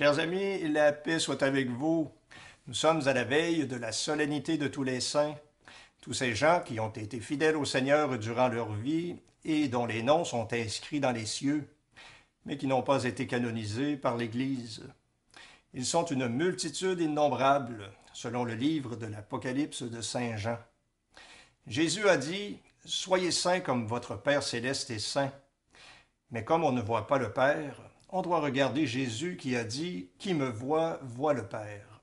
Chers amis, la paix soit avec vous. Nous sommes à la veille de la solennité de tous les saints, tous ces gens qui ont été fidèles au Seigneur durant leur vie et dont les noms sont inscrits dans les cieux, mais qui n'ont pas été canonisés par l'Église. Ils sont une multitude innombrable, selon le livre de l'Apocalypse de Saint Jean. Jésus a dit « Soyez saints comme votre Père céleste est saint ». Mais comme on ne voit pas le Père, on doit regarder Jésus qui a dit « Qui me voit, voit le Père ».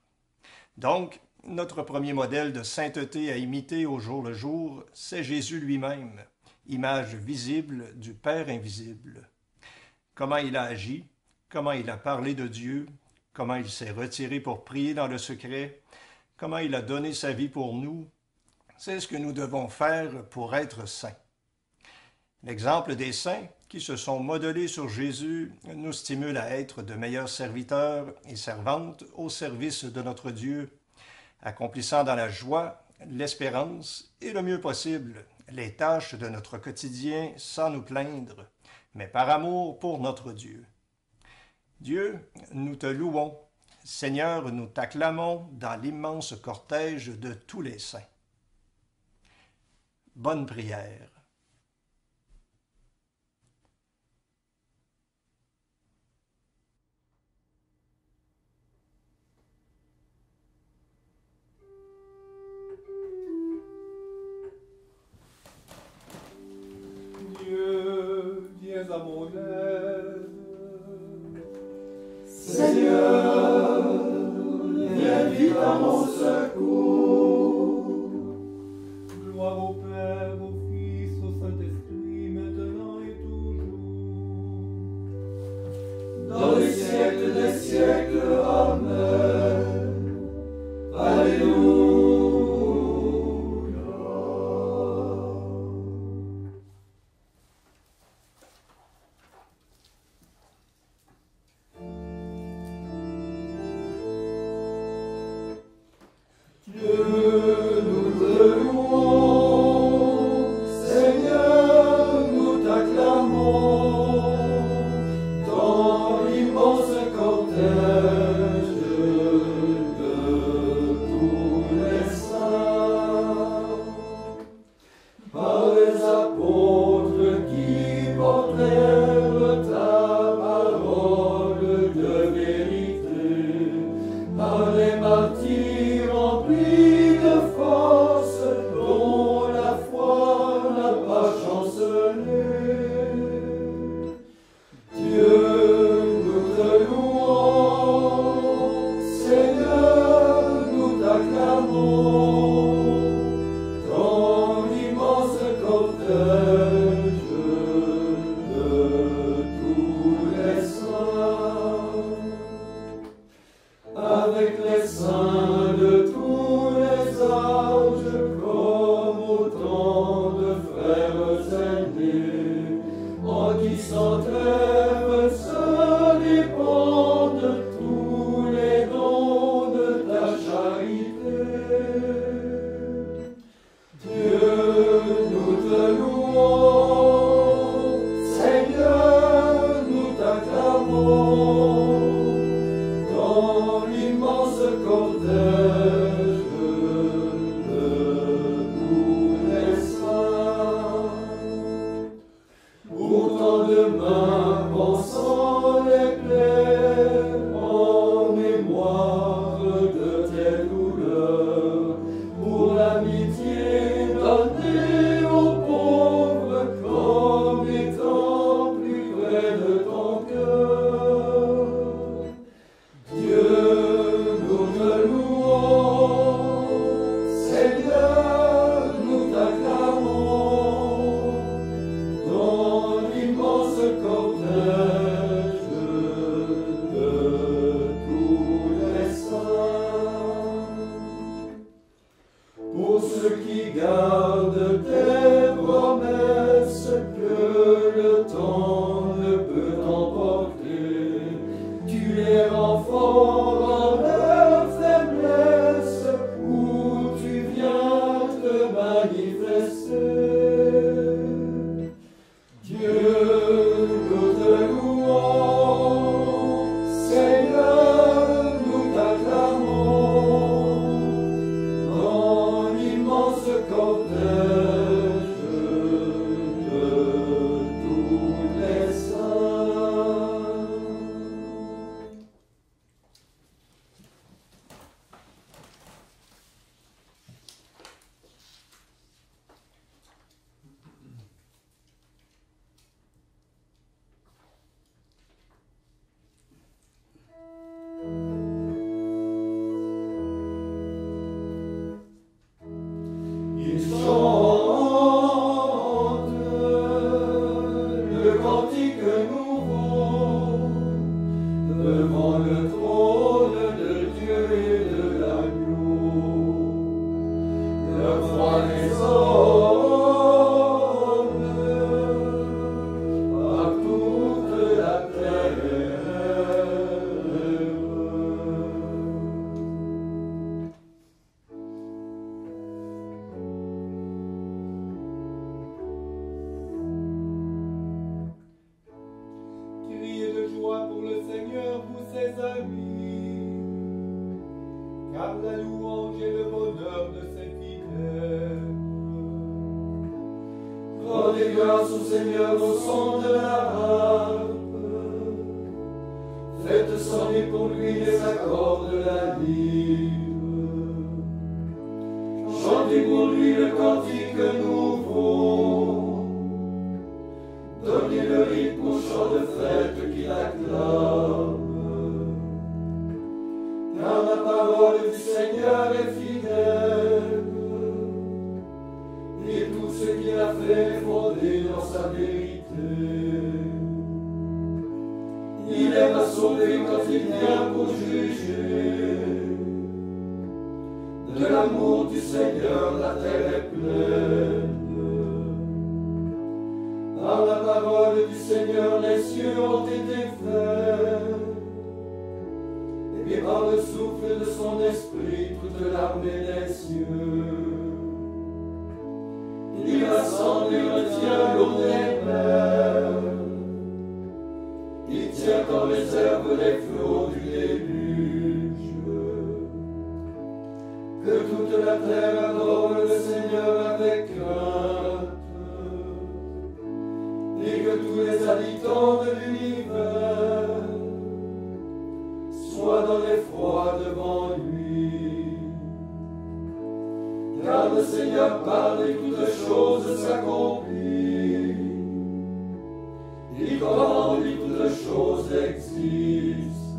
Donc, notre premier modèle de sainteté à imiter au jour le jour, c'est Jésus lui-même, image visible du Père invisible. Comment il a agi, comment il a parlé de Dieu, comment il s'est retiré pour prier dans le secret, comment il a donné sa vie pour nous, c'est ce que nous devons faire pour être saints. L'exemple des saints qui se sont modelés sur Jésus nous stimule à être de meilleurs serviteurs et servantes au service de notre Dieu, accomplissant dans la joie, l'espérance et le mieux possible les tâches de notre quotidien sans nous plaindre, mais par amour pour notre Dieu. Dieu, nous te louons. Seigneur, nous t'acclamons dans l'immense cortège de tous les saints. Bonne prière. Dieu, viens à mon aide. Seigneur, viens vite à mon secours. Gloire au Père, au Fils, au Saint-Esprit, maintenant et toujours. Dans les siècles des siècles, Amen. Alléluia. Dieu, nous te louons, Seigneur, nous t'acclamons, dans l'immense cortège de tous les saints, par les apôtres qui portèrent ta parole de vérité, par les martyrs remplis de force, dont la foi n'a pas chancelé. Dieu, nous te louons, Seigneur, nous t'acclamons, dans l'immense cortège de tous les saints, avec les saints de tous les âges, comme autant de frères aînés, en qui sans trêve se répandent tous les dons de ta charité. Dieu, nous te louons, Seigneur, nous t'acclamons, dans l'immense cortège de tous les saints. Autant de mains mes amis, car la louange est le bonheur de ses fidèles. Rendez grâce au Seigneur au son de la harpe. Faites sonner pour lui les accords de la lyre. Chantez pour lui le cantique nouveau. Donnez le rythme au chant de fête qui l'acclame. Car la parole du Seigneur est fidèle. Et tout ce qu'il a fait est fondé dans sa vérité. Il aime à sauver quand il vient pour juger. De l'amour du Seigneur, la terre est pleine. Par la parole du Seigneur, les cieux ont été faits. Et par le souffle de son esprit, toute l'armée des cieux. Il rassemble et retient l'eau des mers. Il tient en réserve les flots du déluge. Que toute la terre adore le Seigneur avec crainte. Et que tous les habitants de l'univers soient dans l'effroi devant lui. Car le Seigneur parle et toutes choses s'accomplissent. Il commande et toutes choses existent.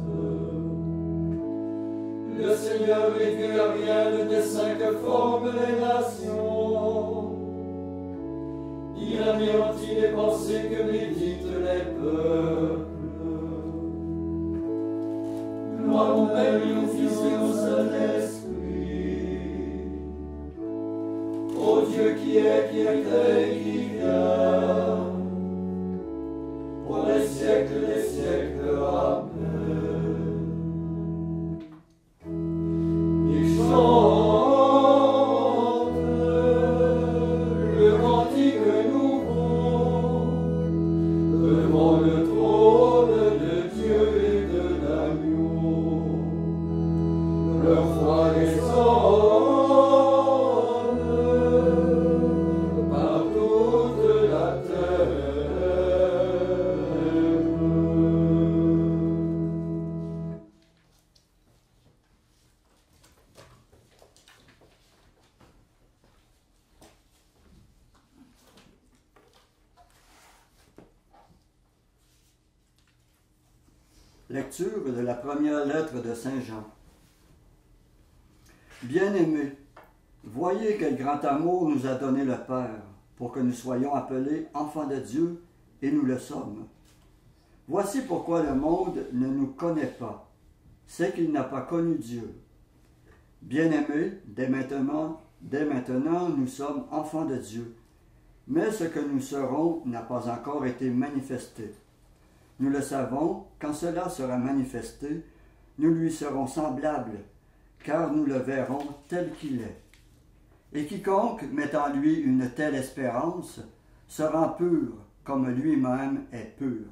Le Seigneur réduit à rien le dessein que forment les nations. Il anéantit les pensées que méditent les peuples. Gloire au Père et au Fils et au Saint-Esprit. Ô Dieu qui était et qui vient, pour les siècles des siècles. Amen. Il chante le cantique nouveau devant le trône de Dieu et de l'agneau. Leur voix résonne par toute la terre. Lecture de la première lettre de Saint Jean. Bien-aimés, voyez quel grand amour nous a donné le Père, pour que nous soyons appelés enfants de Dieu, et nous le sommes. Voici pourquoi le monde ne nous connaît pas, c'est qu'il n'a pas connu Dieu. Bien-aimés, dès maintenant, nous sommes enfants de Dieu, mais ce que nous serons n'a pas encore été manifesté. Nous le savons, quand cela sera manifesté, nous lui serons semblables, car nous le verrons tel qu'il est. Et quiconque met en lui une telle espérance se rend pur, comme lui-même est pur.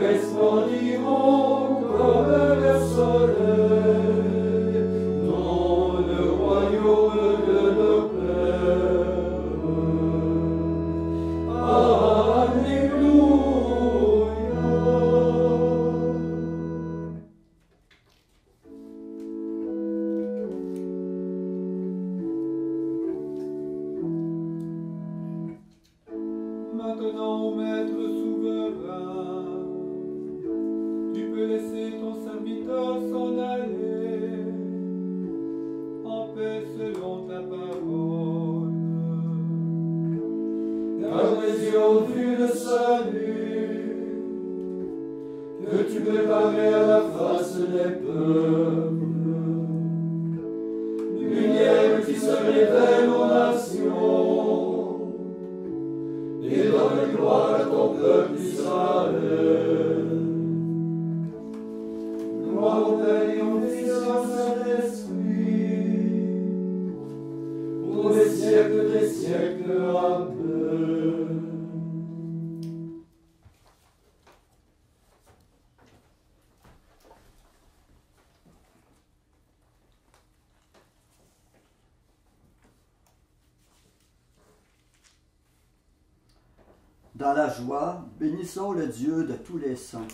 resplendiront comme le soleil dans le royaume de nos pères. Alléluia. Maintenant, ô Maître souverain, tu peux laisser ton serviteur s'en aller en paix selon ta parole. Car les yeux ont vu le salut que tu préparais à la face des peuples, lumière qui se révèle aux nations et donne gloire à ton peuple Israël. Gloire au Père et au Fils et au Saint-Esprit, pour les siècles des siècles. Amen. Dans la joie, bénissons le Dieu de tous les saints.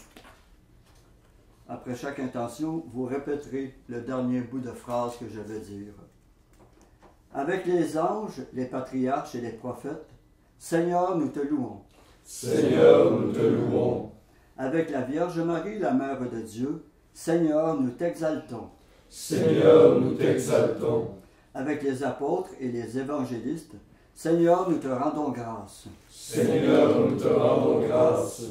Après chaque intention, vous répéterez le dernier bout de phrase que je vais dire. Avec les anges, les patriarches et les prophètes, Seigneur, nous te louons. Seigneur, nous te louons. Avec la Vierge Marie, la Mère de Dieu, Seigneur, nous t'exaltons. Seigneur, nous t'exaltons. Avec les apôtres et les évangélistes, Seigneur, nous te rendons grâce. Seigneur, nous te rendons grâce.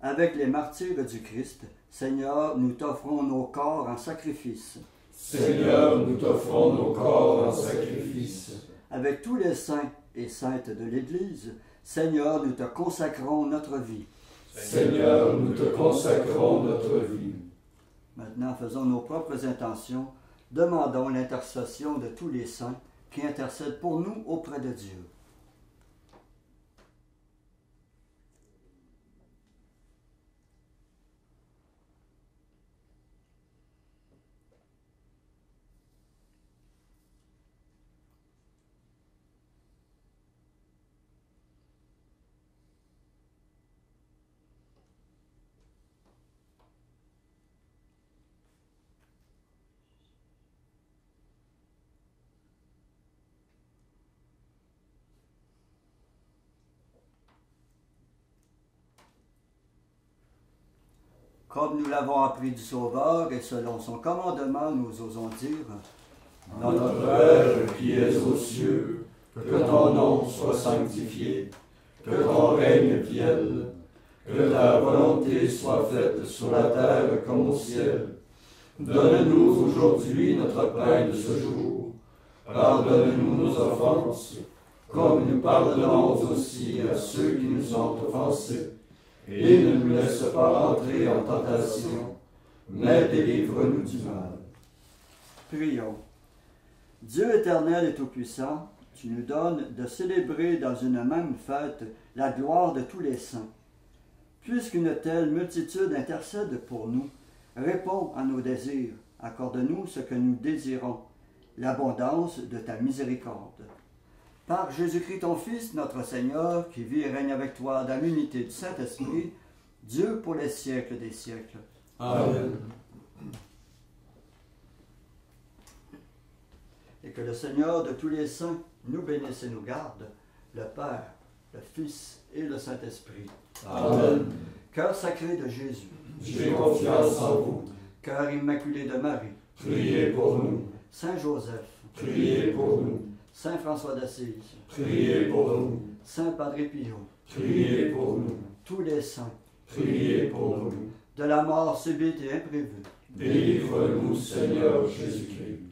Avec les martyrs du Christ, Seigneur, nous t'offrons nos corps en sacrifice. Seigneur, nous t'offrons nos corps en sacrifice. Avec tous les saints et saintes de l'Église, Seigneur, nous te consacrons notre vie. Seigneur, nous te consacrons notre vie. Maintenant, faisons nos propres intentions. Demandons l'intercession de tous les saints qui intercèdent pour nous auprès de Dieu. Comme nous l'avons appris du Sauveur et selon son commandement, nous osons dire: Notre Père qui es aux cieux, que ton nom soit sanctifié, que ton règne vienne, que ta volonté soit faite sur la terre comme au ciel. Donne-nous aujourd'hui notre pain de ce jour. Pardonne-nous nos offenses, comme nous pardonnons aussi à ceux qui nous ont offensés. Et ne nous laisse pas entrer en tentation, mais délivre-nous du mal. Prions. Dieu éternel et tout-puissant, tu nous donnes de célébrer dans une même fête la gloire de tous les saints. Puisqu'une telle multitude intercède pour nous, réponds à nos désirs, accorde-nous ce que nous désirons, l'abondance de ta miséricorde. Par Jésus-Christ ton Fils, notre Seigneur, qui vit et règne avec toi dans l'unité du Saint-Esprit, Dieu pour les siècles des siècles. Amen. Et que le Seigneur de tous les saints nous bénisse et nous garde, le Père, le Fils et le Saint-Esprit. Amen. Cœur sacré de Jésus, J'ai confiance en vous. cœur immaculé de Marie, Priez pour nous. Saint Joseph, Priez pour nous. Saint François d'Assise, Priez pour nous. Saint Padre Pio, Priez pour nous. tous les saints, Priez pour nous. de la mort subite et imprévue, Délivre-nous, Seigneur Jésus-Christ.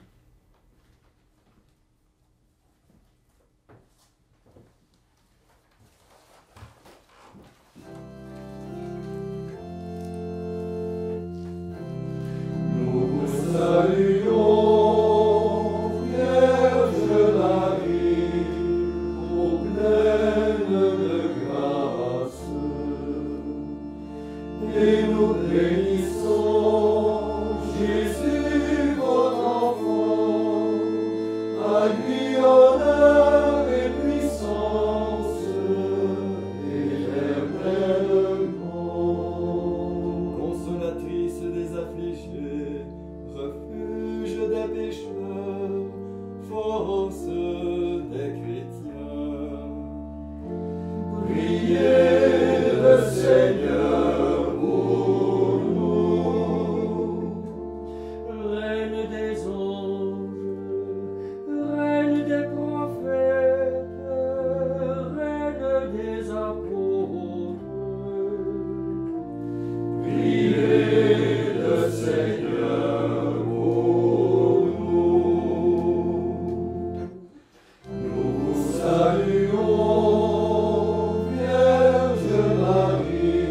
Nous vous saluons, Vierge Marie, ô pleine de grâce. et nous bénissons Jésus, votre enfant. À lui honneur et puissance éternellement. Consolatrice des affligés, refuge des pécheurs, force des chrétiens. Priez le Seigneur pour nous. Reine des anges, reine des prophètes, reine des apôtres. Priez le Seigneur pour nous. Nous vous saluons, Vierge Marie,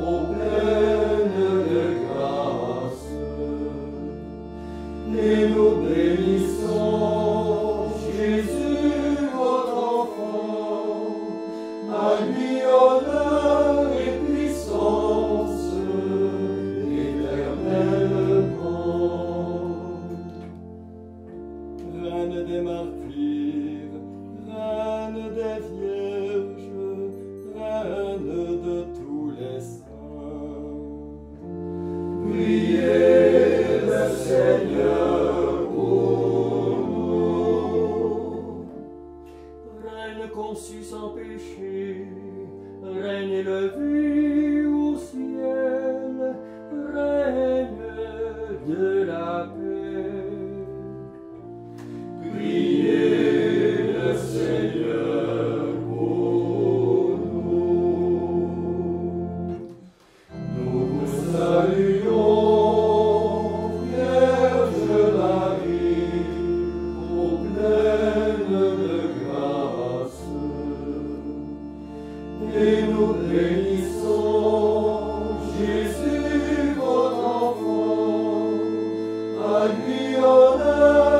ô pleine de grâce, et nous bénissons Jésus, votre enfant. À lui honneur et puissance éternellement. Reine des martyrs, reine des vierges, reine de tous les saints. Priez le Seigneur pour nous. Reine conçue sans péché, reine élevée au ciel, reine de la paix. Priez le Seigneur pour nous. Nous vous saluons, Vierge Marie, ô pleine de grâce, et nous bénissons Jésus, votre enfant. À lui honneur